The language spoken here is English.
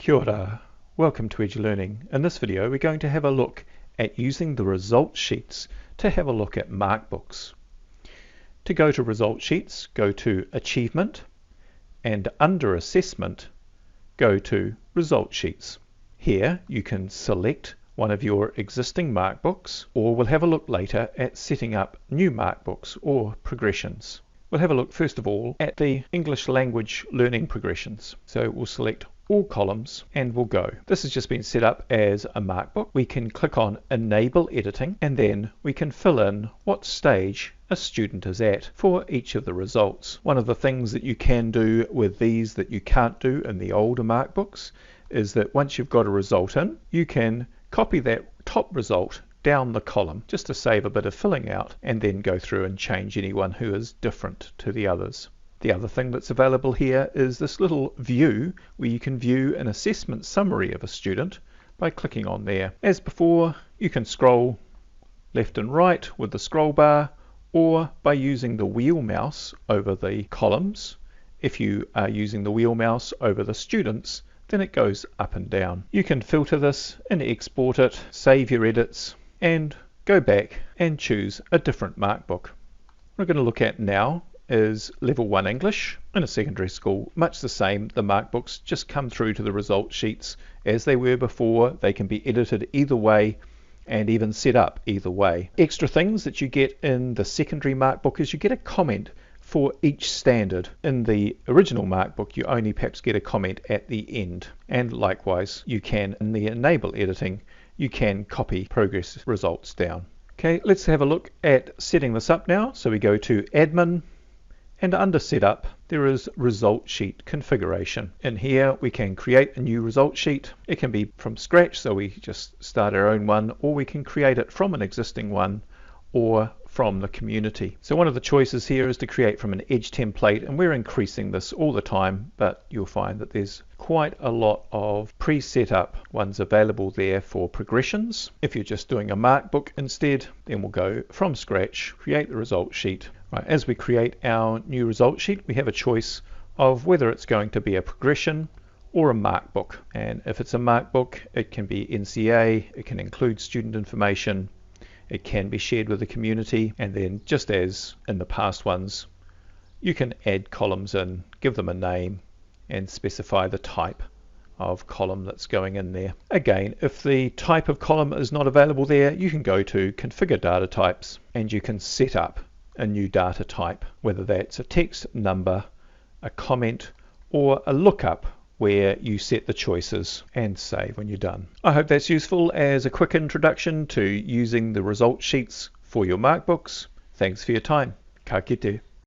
Kia ora. Welcome to Edge Learning. In this video we're going to have a look at using the result sheets to have a look at Markbooks. To go to result sheets, go to Achievement, and under Assessment go to Result Sheets. Here you can select one of your existing Markbooks, or we'll have a look later at setting up new Markbooks or progressions. We'll have a look first of all at the English language learning progressions. So we'll select all columns and we'll go. This has just been set up as a Markbook. We can click on Enable Editing and then we can fill in what stage a student is at for each of the results. One of the things that you can do with these that you can't do in the older Markbooks is that once you've got a result in, you can copy that top result down the column just to save a bit of filling out and then go through and change anyone who is different to the others. The other thing that's available here is this little view where you can view an assessment summary of a student by clicking on there. As before, you can scroll left and right with the scroll bar or by using the wheel mouse over the columns. If you are using the wheel mouse over the students, then it goes up and down. You can filter this and export it, save your edits, and go back and choose a different Markbook. What we're going to look at now is Level 1 English in a secondary school. Much the same, the Markbooks just come through to the result sheets as they were before. They can be edited either way and even set up either way. Extra things that you get in the secondary Markbook is you get a comment for each standard. In the original Markbook you only perhaps get a comment at the end, and likewise you can in the Enable Editing you can copy progress results down. Okay, let's have a look at setting this up now. So we go to Admin, and under Setup there is Result Sheet Configuration. In here we can create a new result sheet. It can be from scratch, so we just start our own one, or we can create it from an existing one or from the community. So one of the choices here is to create from an Edge template, and we're increasing this all the time, but you'll find that there's quite a lot of pre-set up ones available there for progressions. If you're just doing a Markbook instead, then we'll go from scratch, create the result sheet. Right, as we create our new result sheet, we have a choice of whether it's going to be a progression or a Markbook. And if it's a Markbook, it can be NCA, it can include student information, it can be shared with the community, and then just as in the past ones, you can add columns in, give them a name, and specify the type of column that's going in there. Again, if the type of column is not available there, you can go to Configure Data Types and you can set up a new data type, whether that's a text, number, a comment, or a lookup, where you set the choices and save when you're done. I hope that's useful as a quick introduction to using the result sheets for your Markbooks. Thanks for your time. Ka kite.